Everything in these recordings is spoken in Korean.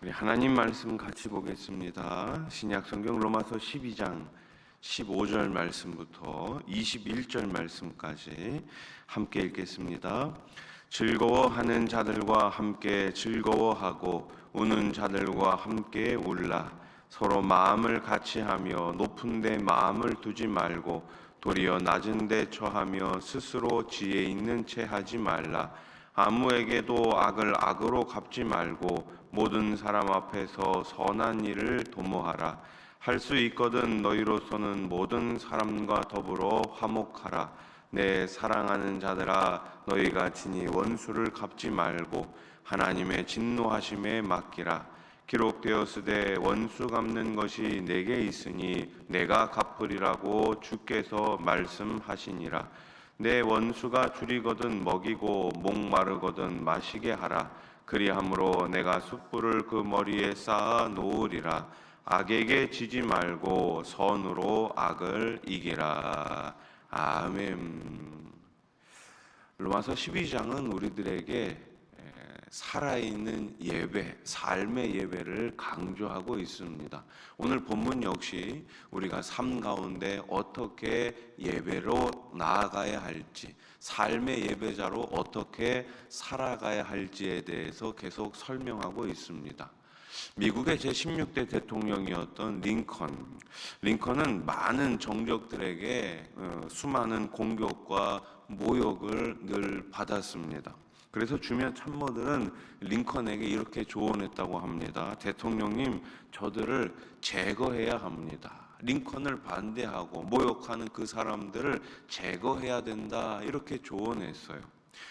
우리 하나님 말씀 같이 보겠습니다. 신약 성경 로마서 12장 15절 말씀부터 21절 말씀까지 함께 읽겠습니다. 즐거워하는 자들과 함께 즐거워하고 우는 자들과 함께 울라. 서로 마음을 같이 하며 높은 데 마음을 두지 말고 도리어 낮은 데 처하며 스스로 지혜 있는 채 하지 말라. 아무에게도 악을 악으로 갚지 말고 모든 사람 앞에서 선한 일을 도모하라. 할 수 있거든 너희로서는 모든 사람과 더불어 화목하라. 내 사랑하는 자들아, 너희가 친히 원수를 갚지 말고 하나님의 진노하심에 맡기라. 기록되었으되 원수 갚는 것이 내게 있으니 내가 갚으리라고 주께서 말씀하시니라. 내 원수가 줄이거든 먹이고 목마르거든 마시게 하라. 그리함으로 내가 숯불을 그 머리에 쌓아 놓으리라. 악에게 지지 말고 선으로 악을 이기라. 아멘. 로마서 12장은 우리들에게 살아있는 예배, 삶의 예배를 강조하고 있습니다. 오늘 본문 역시 우리가 삶 가운데 어떻게 예배로 나아가야 할지, 삶의 예배자로 어떻게 살아가야 할지에 대해서 계속 설명하고 있습니다. 미국의 제16대 대통령이었던 링컨은 많은 정적들에게 수많은 공격과 모욕을 늘 받았습니다. 그래서 주변 참모들은 링컨에게 이렇게 조언했다고 합니다. 대통령님, 저들을 제거해야 합니다. 링컨을 반대하고 모욕하는 그 사람들을 제거해야 된다, 이렇게 조언했어요.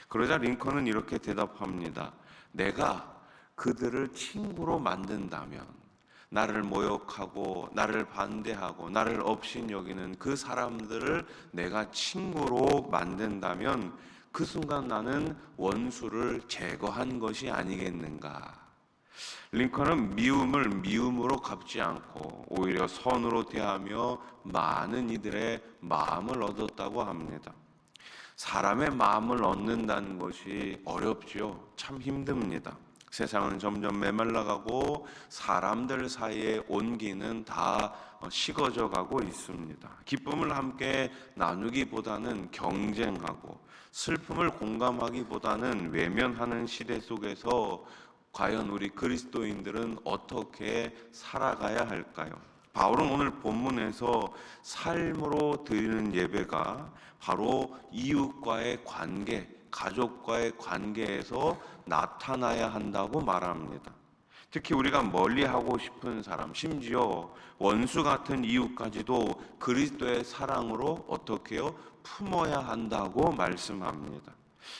그러자 링컨은 이렇게 대답합니다. 내가 그들을 친구로 만든다면, 나를 모욕하고 나를 반대하고 나를 업신여기는 그 사람들을 내가 친구로 만든다면 그 순간 나는 원수를 제거한 것이 아니겠는가. 링컨은 미움을 미움으로 갚지 않고 오히려 선으로 대하며 많은 이들의 마음을 얻었다고 합니다. 사람의 마음을 얻는다는 것이 어렵죠. 참 힘듭니다. 세상은 점점 메말라가고 사람들 사이의 온기는 다 식어져 가고 있습니다. 기쁨을 함께 나누기보다는 경쟁하고 슬픔을 공감하기보다는 외면하는 시대 속에서 과연 우리 그리스도인들은 어떻게 살아가야 할까요? 바울은 오늘 본문에서 삶으로 드리는 예배가 바로 이웃과의 관계, 가족과의 관계에서 나타나야 한다고 말합니다. 특히 우리가 멀리하고 싶은 사람, 심지어 원수 같은 이웃까지도 그리스도의 사랑으로 어떻게 해요? 품어야 한다고 말씀합니다.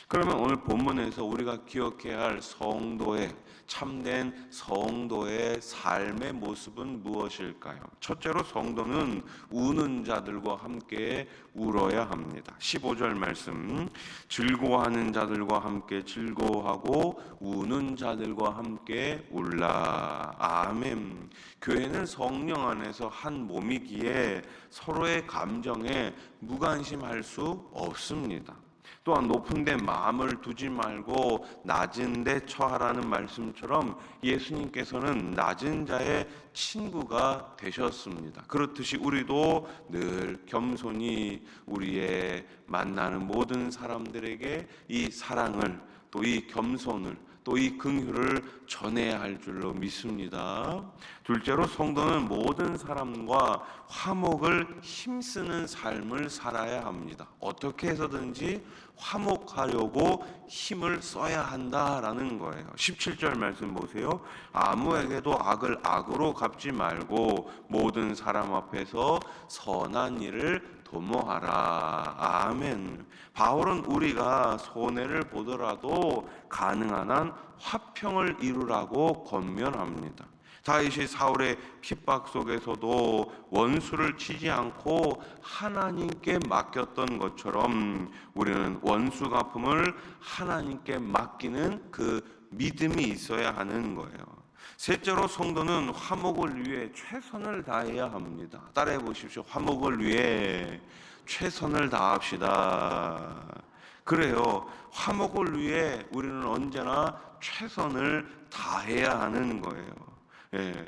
그러면 오늘 본문에서 우리가 기억해야 할 성도의, 참된 성도의 삶의 모습은 무엇일까요? 첫째로 성도는 우는 자들과 함께 울어야 합니다. 15절 말씀, 즐거워하는 자들과 함께 즐거워하고 우는 자들과 함께 울라. 아멘. 교회는 성령 안에서 한 몸이기에 서로의 감정에 무관심할 수 없습니다. 또한 높은 데 마음을 두지 말고 낮은 데 처하라는 말씀처럼 예수님께서는 낮은 자의 친구가 되셨습니다. 그렇듯이 우리도 늘 겸손히 우리의 만나는 모든 사람들에게 이 사랑을, 또 이 겸손을, 또 이 긍휼을 전해야 할 줄로 믿습니다. 둘째로 성도는 모든 사람과 화목을 힘쓰는 삶을 살아야 합니다. 어떻게 해서든지 화목하려고 힘을 써야 한다라는 거예요. 17절 말씀 보세요. 아무에게도 악을 악으로 갚지 말고 모든 사람 앞에서 선한 일을 도모하라. 아멘. 바울은 우리가 손해를 보더라도 가능한 한 화평을 이루라고 권면합니다. 다윗이 사울의 핍박 속에서도 원수를 치지 않고 하나님께 맡겼던 것처럼 우리는 원수 갚음을 하나님께 맡기는 그 믿음이 있어야 하는 거예요. 셋째로 성도는 화목을 위해 최선을 다해야 합니다. 따라해 보십시오. 화목을 위해 최선을 다합시다. 그래요. 화목을 위해 우리는 언제나 최선을 다해야 하는 거예요.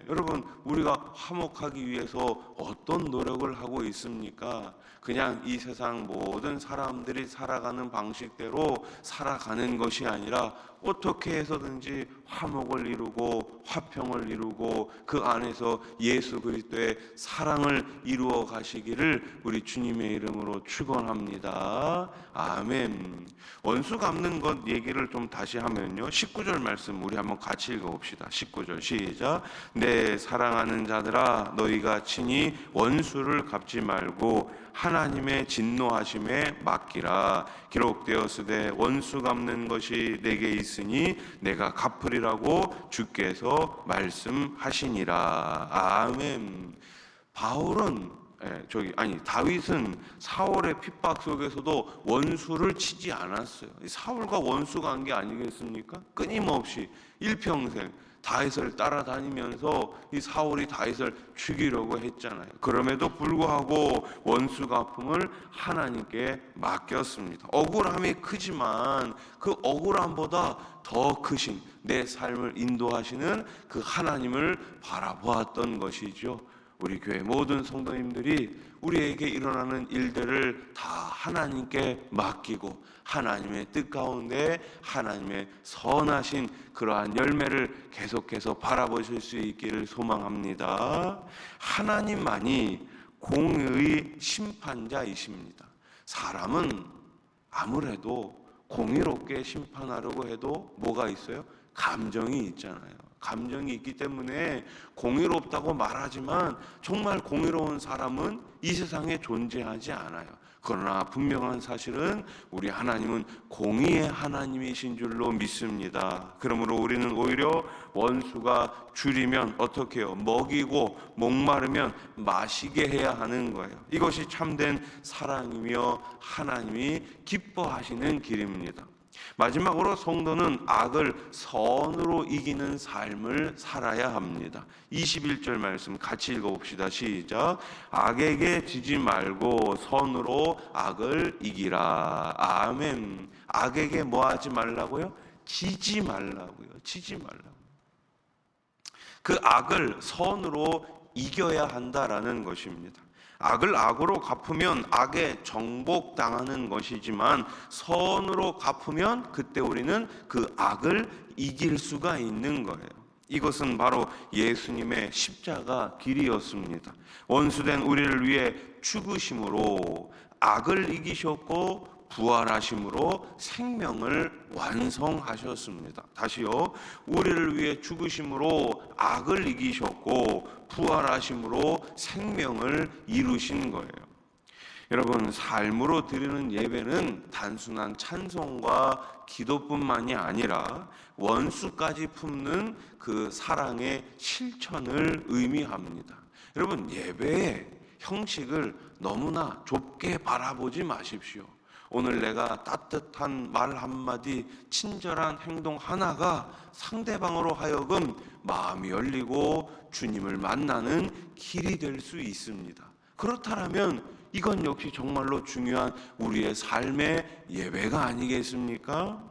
여러분, 우리가 화목하기 위해서 어떤 노력을 하고 있습니까? 그냥 이 세상 모든 사람들이 살아가는 방식대로 살아가는 것이 아니라 어떻게 해서든지 화목을 이루고 화평을 이루고 그 안에서 예수 그리스도의 사랑을 이루어 가시기를 우리 주님의 이름으로 축원합니다. 아멘. 원수 갚는 것 얘기를 좀 다시 하면요, 19절 말씀 우리 한번 같이 읽어봅시다. 19절 시작. 내 사랑하는 자들아, 너희가 친히 원수를 갚지 말고 하나님의 진노하심에 맡기라. 기록되었으되 원수 갚는 것이 내게 있으니 내가 갚으리라고 주께서 말씀하시니라. 아멘. 다윗은 사울의 핍박 속에서도 원수를 치지 않았어요. 사울과 원수가 한 게 아니겠습니까? 끊임없이 일평생 다윗을 따라다니면서 이 사울이 다윗을 죽이려고 했잖아요. 그럼에도 불구하고 원수 갚음을 하나님께 맡겼습니다. 억울함이 크지만 그 억울함보다 더 크신 내 삶을 인도하시는 그 하나님을 바라보았던 것이죠. 우리 교회 모든 성도님들이 우리에게 일어나는 일들을 다 하나님께 맡기고 하나님의 뜻 가운데 하나님의 선하신 그러한 열매를 계속해서 바라보실 수 있기를 소망합니다. 하나님만이 공의의 심판자이십니다. 사람은 아무래도 공의롭게 심판하려고 해도 뭐가 있어요? 감정이 있잖아요. 감정이 있기 때문에 공의롭다고 말하지만 정말 공의로운 사람은 이 세상에 존재하지 않아요. 그러나 분명한 사실은 우리 하나님은 공의의 하나님이신 줄로 믿습니다. 그러므로 우리는 오히려 원수가 줄이면 어떻게 해요? 먹이고 목마르면 마시게 해야 하는 거예요. 이것이 참된 사랑이며 하나님이 기뻐하시는 길입니다. 마지막으로 성도는 악을 선으로 이기는 삶을 살아야 합니다. 21절 말씀 같이 읽어봅시다. 시작. 악에게 지지 말고 선으로 악을 이기라. 아멘. 악에게 뭐 하지 말라고요? 지지 말라고요. 지지 말라고. 그 악을 선으로 이겨야 한다라는 것입니다. 악을 악으로 갚으면 악에 정복당하는 것이지만 선으로 갚으면 그때 우리는 그 악을 이길 수가 있는 거예요. 이것은 바로 예수님의 십자가 길이었습니다. 원수된 우리를 위해 죽으심으로 악을 이기셨고 부활하심으로 생명을 완성하셨습니다. 다시요. 우리를 위해 죽으심으로 악을 이기셨고 부활하심으로 생명을 이루신 거예요. 여러분, 삶으로 드리는 예배는 단순한 찬송과 기도뿐만이 아니라 원수까지 품는 그 사랑의 실천을 의미합니다. 여러분, 예배의 형식을 너무나 좁게 바라보지 마십시오. 오늘 내가 따뜻한 말 한마디, 친절한 행동 하나가 상대방으로 하여금 마음이 열리고 주님을 만나는 길이 될 수 있습니다. 그렇다면 이건 역시 정말로 중요한 우리의 삶의 예배가 아니겠습니까?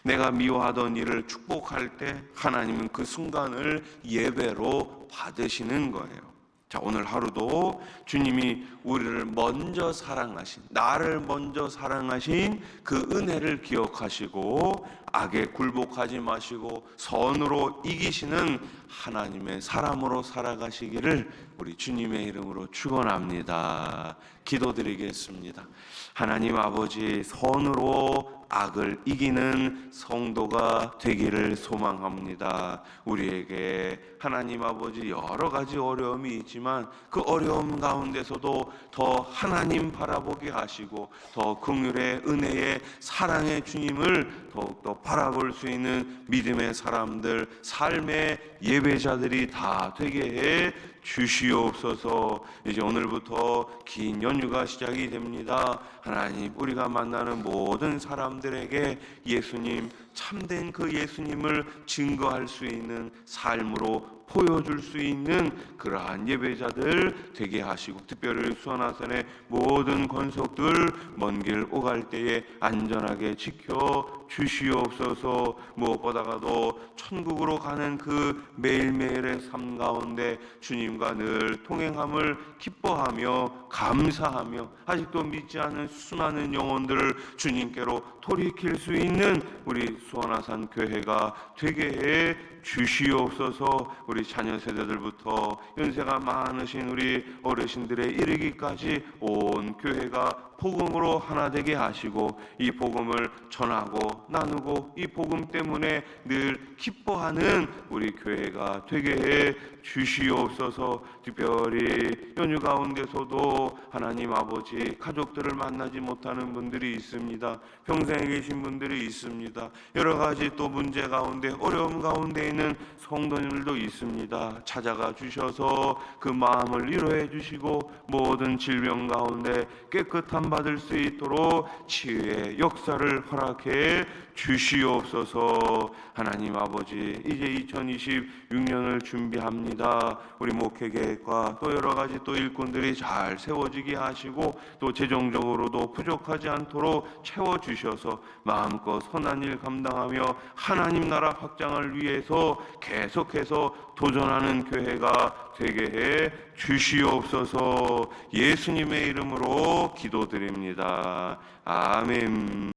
내가 미워하던 일을 축복할 때 하나님은 그 순간을 예배로 받으시는 거예요. 자, 오늘 하루도 주님이 우리를 먼저 사랑하신, 나를 먼저 사랑하신 그 은혜를 기억하시고 악에 굴복하지 마시고 선으로 이기시는 하나님의 사람으로 살아가시기를 우리 주님의 이름으로 축원합니다. 기도드리겠습니다. 하나님 아버지, 선으로 악을 이기는 성도가 되기를 소망합니다. 우리에게 하나님 아버지 여러 가지 어려움이 있지만 그 어려움 가운데서도 더 하나님 바라보게 하시고 더 긍휼의 은혜의 사랑의 주님을 더욱더 바라볼 수 있는 믿음의 사람들, 삶의 예배자들이 다 되게 해 주시옵소서. 이제 오늘부터 긴 연휴가 시작이 됩니다. 하나님, 우리가 만나는 모든 사람들에게 예수님, 참된 그 예수님을 증거할 수 있는 삶으로 보여줄 수 있는 그러한 예배자들 되게 하시고, 특별히 수원하산의 모든 권속들 먼 길 오갈 때에 안전하게 지켜 주시옵소서. 무엇보다가도 천국으로 가는 그 매일매일의 삶 가운데 주님과 늘 통행함을 기뻐하며 감사하며 아직도 믿지 않은 수많은 영혼들을 주님께로 돌이킬 수 있는 우리 수원하산 교회가 되게 해 주시옵소서. 우리 자녀 세대들부터 연세가 많으신 우리 어르신들에 이르기까지 온 교회가 복음으로 하나 되게 하시고, 이 복음을 전하고 나누고 이 복음 때문에 늘 기뻐하는 우리 교회가 되게 해 주시옵소서. 특별히 연휴 가운데서도 하나님 아버지, 가족들을 만나지 못하는 분들이 있습니다. 평생에 계신 분들이 있습니다. 여러 가지 또 문제 가운데, 어려움 가운데 있는 성도님들도 있습니다. 찾아가 주셔서 그 마음을 위로해 주시고, 모든 질병 가운데 깨끗함 받을 수 있도록 치유의 역사를 허락해 주시옵소서. 하나님 아버지, 이제 2026년을 준비합니다. 우리 목회 계획과 또 여러 가지 또 일꾼들이 잘 세워지게 하시고, 또 재정적으로도 부족하지 않도록 채워주셔서 마음껏 선한 일 감당하며 하나님 나라 확장을 위해서 계속해서 도전하는 교회가 되게 해 주시옵소서. 예수님의 이름으로 기도드립니다. 아멘.